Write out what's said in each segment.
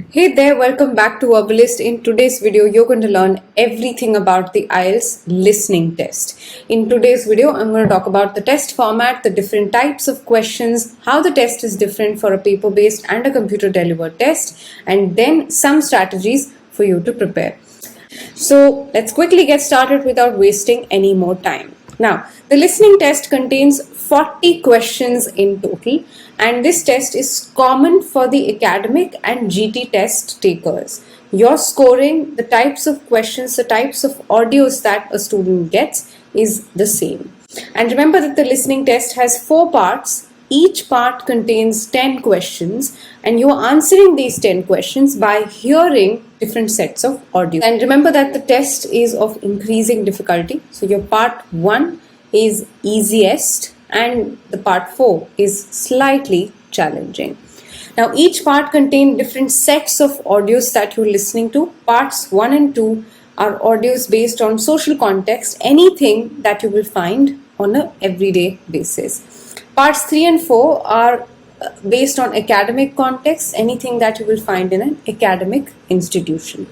Hey there, welcome back to Herbalist. In today's video, you're going to learn everything about the IELTS listening test. In today's video, I'm going to talk about the test format, the different types of questions, how the test is different for a paper-based and a computer-delivered test, and then some strategies for you to prepare. So let's quickly get started without wasting any more time. Now, the listening test contains 40 questions in total, and this test is common for the academic and GT test takers. Your scoring, the types of questions, the types of audios that a student gets is the same. And remember that the listening test has 4 parts. Each part contains 10 questions, and you are answering these 10 questions by hearing different sets of audio. And remember that the test is of increasing difficulty. So your part 1 is easiest and the part 4 is slightly challenging. Now each part contains different sets of audios that you're listening to. Parts 1 and 2 are audios based on social context, anything that you will find on an everyday basis. Parts 3 and 4 are based on academic context, anything that you will find in an academic institution.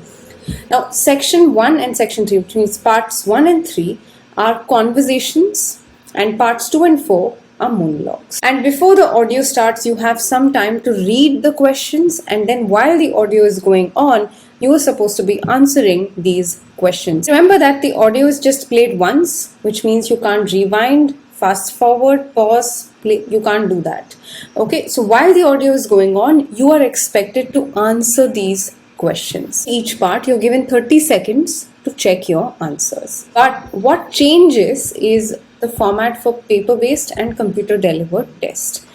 Now, section 1 and section 3, which means parts 1 and 3, are conversations, and parts 2 and 4 are monologues. And before the audio starts, you have some time to read the questions, and then while the audio is going on, you are supposed to be answering these questions. Remember that the audio is just played once, which means you can't rewind, fast forward, pause, play, you can't do that. Okay, so while the audio is going on, you are expected to answer these questions. Each part, you're given 30 seconds to check your answers. But what changes is the format for paper-based and computer-delivered test.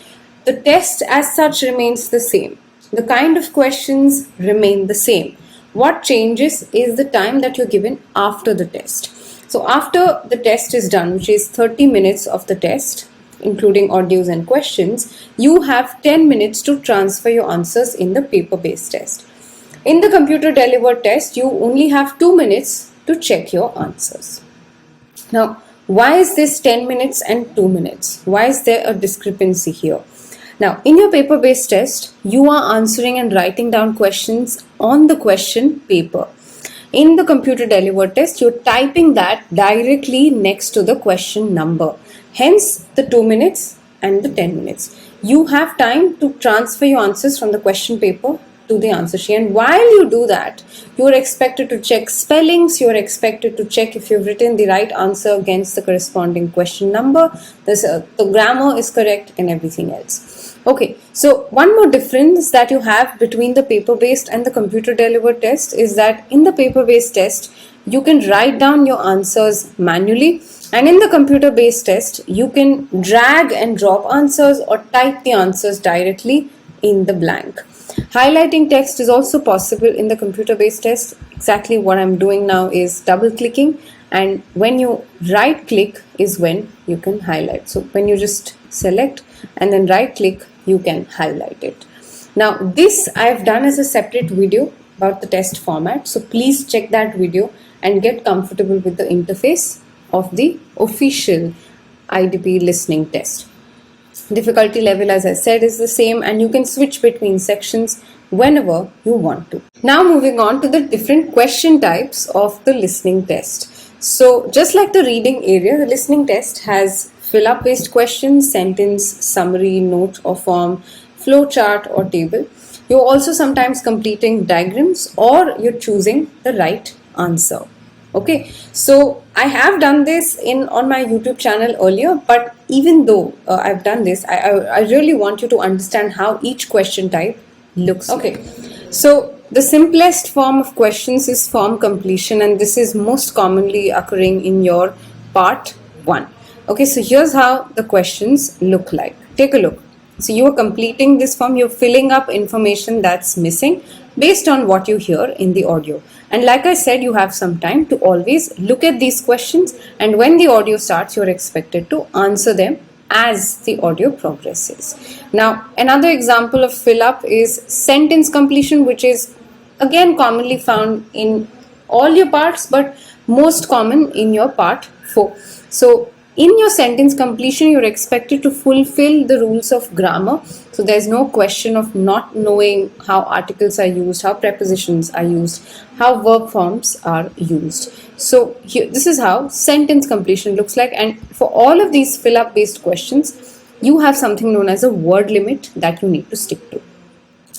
The test as such remains the same. The kind of questions remain the same. What changes is the time that you're given after the test. So after the test is done, which is 30 minutes of the test, including audios and questions, you have 10 minutes to transfer your answers in the paper-based test. In the computer-delivered test, you only have 2 minutes to check your answers. Now, why is this 10 minutes and 2 minutes? Why is there a discrepancy here? Now, in your paper-based test, you are answering and writing down questions on the question paper. In the computer-delivered test, you're typing that directly next to the question number. Hence, the 2 minutes and the 10 minutes. You have time to transfer your answers from the question paper to the answer sheet. And while you do that, you're expected to check spellings, you're expected to check if you've written the right answer against the corresponding question number, the grammar is correct, and everything else. Okay, so one more difference that you have between the paper-based and the computer-delivered test is that in the paper-based test, you can write down your answers manually, and in the computer-based test, you can drag and drop answers or type the answers directly in the blank. Highlighting text is also possible in the computer-based test. Exactly what I'm doing now is double-clicking, and when you right-click is when you can highlight. So when you just select and then right-click, you can highlight it. Now this I've done as a separate video about the test format, so please check that video and get comfortable with the interface of the official IDP listening test. Difficulty level, as I said, is the same, and you can switch between sections whenever you want to. Now moving on to the different question types of the listening test. So just like the reading area, the listening test has fill-up based questions, sentence, summary, note or form, flow chart or table. You're also sometimes completing diagrams or you're choosing the right answer. Okay, so I have done this on my YouTube channel earlier, but even though I've done this, I really want you to understand how each question type looks. Okay, so the simplest form of questions is form completion, and this is most commonly occurring in your part 1. Okay, so here's how the questions look like. Take a look. So you are completing this form, you're filling up information that's missing based on what you hear in the audio. And like I said, you have some time to always look at these questions, and when the audio starts, you're expected to answer them as the audio progresses. Now, another example of fill up is sentence completion, which is again commonly found in all your parts, but most common in your part 4. So In your sentence completion, you're expected to fulfill the rules of grammar. So there's no question of not knowing how articles are used, how prepositions are used, how verb forms are used. So here, this is how sentence completion looks like. And for all of these fill-up based questions, you have something known as a word limit that you need to stick to.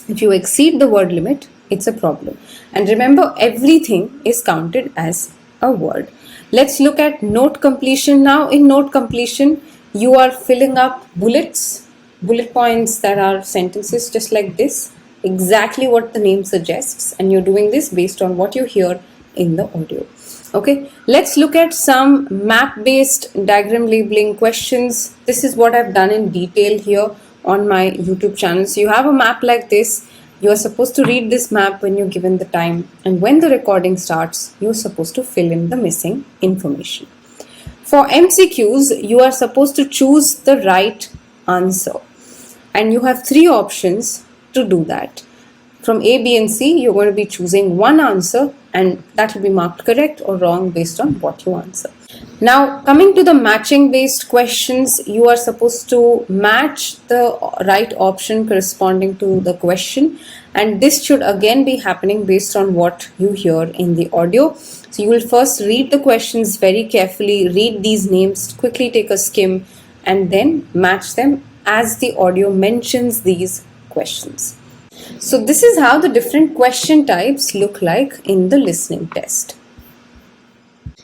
If you exceed the word limit, it's a problem. And remember, everything is counted as a word. Let's look at note completion now. In note completion, you are filling up bullet points that are sentences just like this, exactly what the name suggests, and you're doing this based on what you hear in the audio. Okay, let's look at some map based diagram labeling questions. This is what I've done in detail here on my YouTube channel. So you have a map like this. You are supposed to read this map when you're given the time, and when the recording starts, you're supposed to fill in the missing information. For MCQs, you are supposed to choose the right answer, and you have 3 options to do that. From A, B, and C, you're going to be choosing one answer, and that will be marked correct or wrong based on what you answer. Now, coming to the matching based questions, you are supposed to match the right option corresponding to the question, and this should again be happening based on what you hear in the audio. So you will first read the questions very carefully, read these names, quickly take a skim, and then match them as the audio mentions these questions. So this is how the different question types look like in the listening test.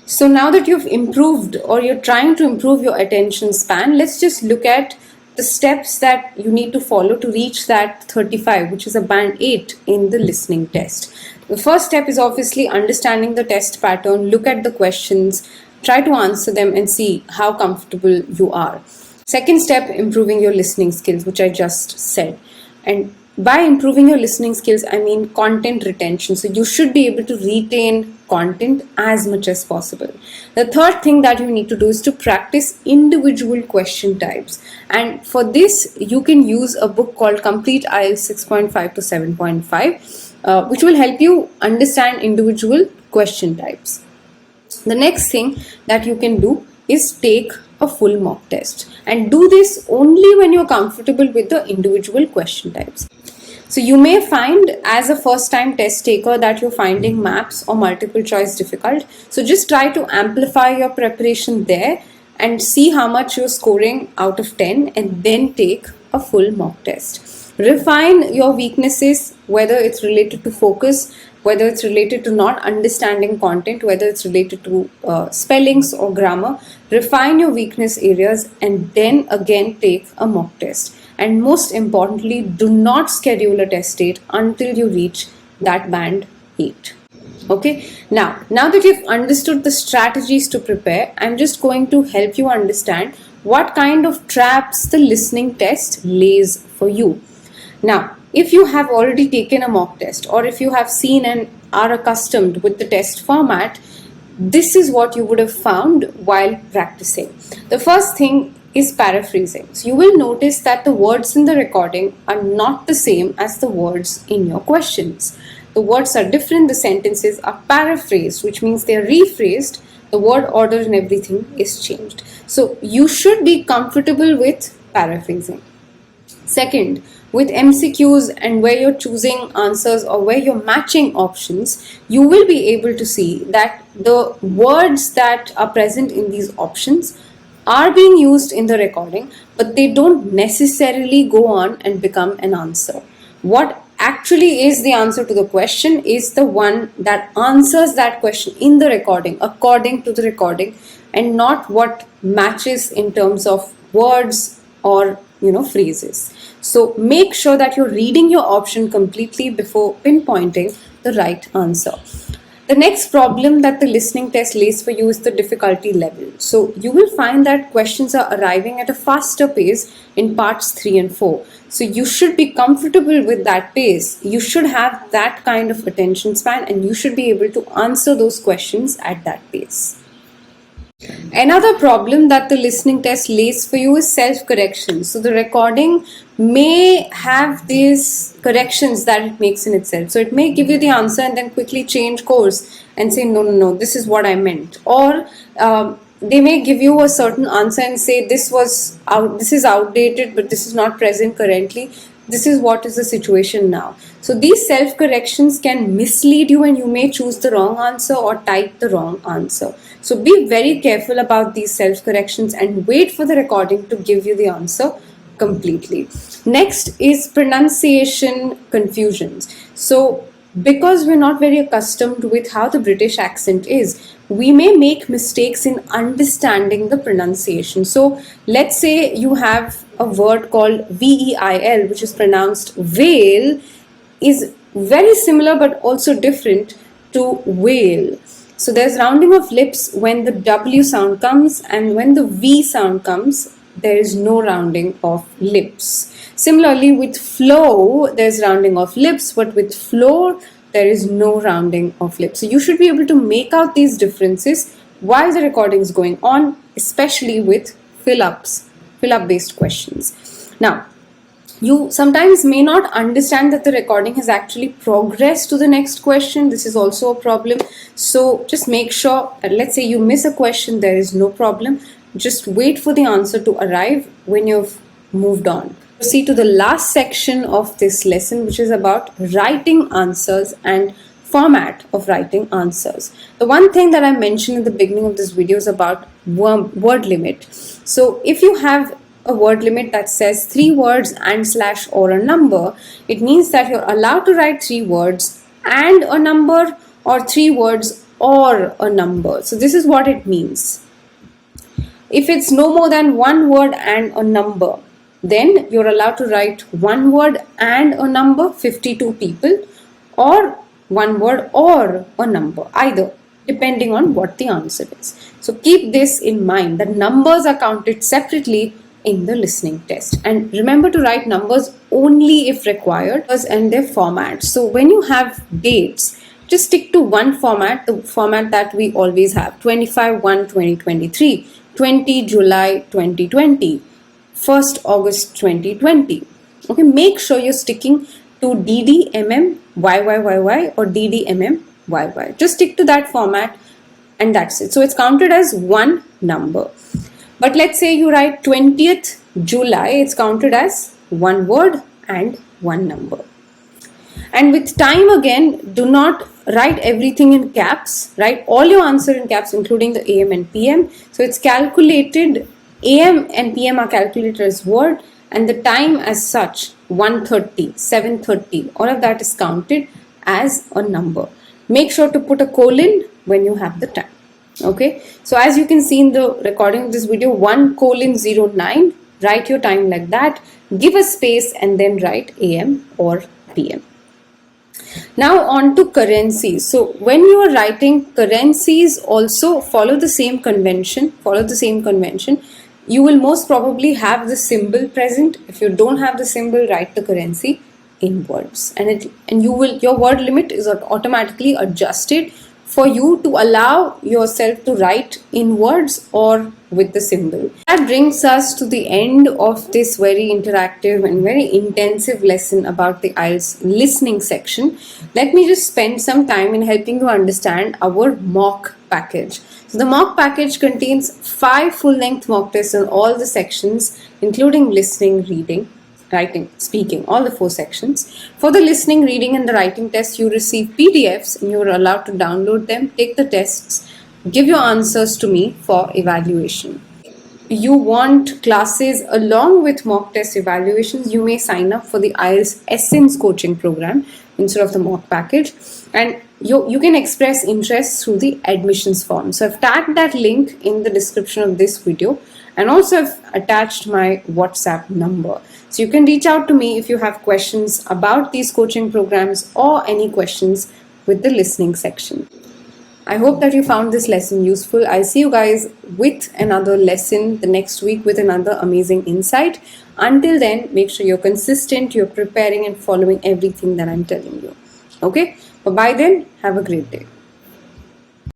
So now that you've improved, or you're trying to improve your attention span, let's just look at the steps that you need to follow to reach that 35, which is a band 8 in the listening test. The first step is obviously understanding the test pattern, look at the questions, try to answer them and see how comfortable you are. Second step, improving your listening skills, which I just said. And by improving your listening skills, I mean content retention. So you should be able to retain content as much as possible. The third thing that you need to do is to practice individual question types. And for this, you can use a book called Complete IELTS 6.5 to 7.5, which will help you understand individual question types. The next thing that you can do is take a full mock test, and do this only when you're comfortable with the individual question types. So you may find as a first time test taker that you're finding maps or multiple choice difficult. So just try to amplify your preparation there and see how much you're scoring out of 10, and then take a full mock test. Refine your weaknesses, whether it's related to focus, whether it's related to not understanding content, whether it's related to spellings or grammar. Refine your weakness areas and then again take a mock test. And most importantly, do not schedule a test date until you reach that band 8. Okay, now that you've understood the strategies to prepare, I'm just going to help you understand what kind of traps the listening test lays for you. Now, if you have already taken a mock test, or if you have seen and are accustomed with the test format, this is what you would have found while practicing. The first thing is paraphrasing. So you will notice that the words in the recording are not the same as the words in your questions. The words are different, the sentences are paraphrased, which means they are rephrased, the word order and everything is changed. So you should be comfortable with paraphrasing. Second, with MCQs and where you're choosing answers or where you're matching options, you will be able to see that the words that are present in these options are being used in the recording, but they don't necessarily go on and become an answer. What actually is the answer to the question is the one that answers that question in the recording, according to the recording, and not what matches in terms of words or phrases. So make sure that you're reading your option completely before pinpointing the right answer. The next problem that the listening test lays for you is the difficulty level. So you will find that questions are arriving at a faster pace in parts 3 and 4. So you should be comfortable with that pace. You should have that kind of attention span, and you should be able to answer those questions at that pace. Another problem that the listening test lays for you is self-correction. So the recording may have these corrections that it makes in itself. So it may give you the answer and then quickly change course and say, no, this is what I meant. Or they may give you a certain answer and say this is outdated, but this is not present currently. This is what is the situation now. So these self corrections can mislead you and you may choose the wrong answer or type the wrong answer. So be very careful about these self corrections and wait for the recording to give you the answer completely. Next is pronunciation confusions. So because we're not very accustomed with how the British accent is, we may make mistakes in understanding the pronunciation. So let's say you have a word called veil, which is pronounced veil, is very similar but also different to whale. So there's rounding of lips when the W sound comes, and when the V sound comes, there is no rounding of lips. Similarly, with flow, there's rounding of lips, but with floor, there is no rounding of lips. So you should be able to make out these differences while the recording is going on, especially with fill-up based questions. Now, you sometimes may not understand that the recording has actually progressed to the next question. This is also a problem. So just make sure, let's say you miss a question, there is no problem. Just wait for the answer to arrive when you've moved on. Proceed to the last section of this lesson, which is about writing answers and format of writing answers. The one thing that I mentioned in the beginning of this video is about word limit. So if you have a word limit that says 3 words and / or a number, it means that you're allowed to write 3 words and a number, or 3 words or a number. So this is what it means. If it's no more than 1 word and a number, then you're allowed to write 1 word and a number, 52 people, or 1 word or a number, either, depending on what the answer is. So keep this in mind, that numbers are counted separately in the listening test. And remember to write numbers only if required and their format. So when you have dates, just stick to one format, the format that we always have: 25/1/2023, 20 July 2020, 1st August 2020. Okay, make sure you're sticking to DDMMYYYY or DDMMYY. Just stick to that format and that's it. So it's counted as one number. But let's say you write 20th July, it's counted as 1 word and 1 number. And with time again, do not write everything in caps. Write all your answer in caps, including the AM and PM. So it's calculated, AM and PM are calculated as word, and the time as such, 1:30, 7:30, all of that is counted as a number. Make sure to put a colon when you have the time. Okay, so as you can see in the recording of this video, 1:09, write your time like that, give a space and then write AM or PM. Now on to currencies. So when you are writing currencies, also follow the same convention. You will most probably have the symbol present. If you don't have the symbol, write the currency in words, and your word limit is automatically adjusted for you to allow yourself to write in words or with the symbol. That brings us to the end of this very interactive and very intensive lesson about the IELTS listening section. Let me just spend some time in helping you understand our mock package. So the mock package contains 5 full-length mock tests on all the sections, including listening, reading, writing, speaking, all the 4 sections. For the listening, reading and the writing test, you receive PDFs and you are allowed to download them, take the tests, give your answers to me for evaluation. You want classes along with mock test evaluations, you may sign up for the IELTS Essence coaching program instead of the mock package, and you can express interest through the admissions form. So I've tagged that link in the description of this video, and also I've attached my WhatsApp number. So you can reach out to me if you have questions about these coaching programs or any questions with the listening section. I hope that you found this lesson useful. I'll see you guys with another lesson the next week with another amazing insight. Until then, make sure you're consistent, you're preparing and following everything that I'm telling you. Okay? Bye-bye then. Have a great day.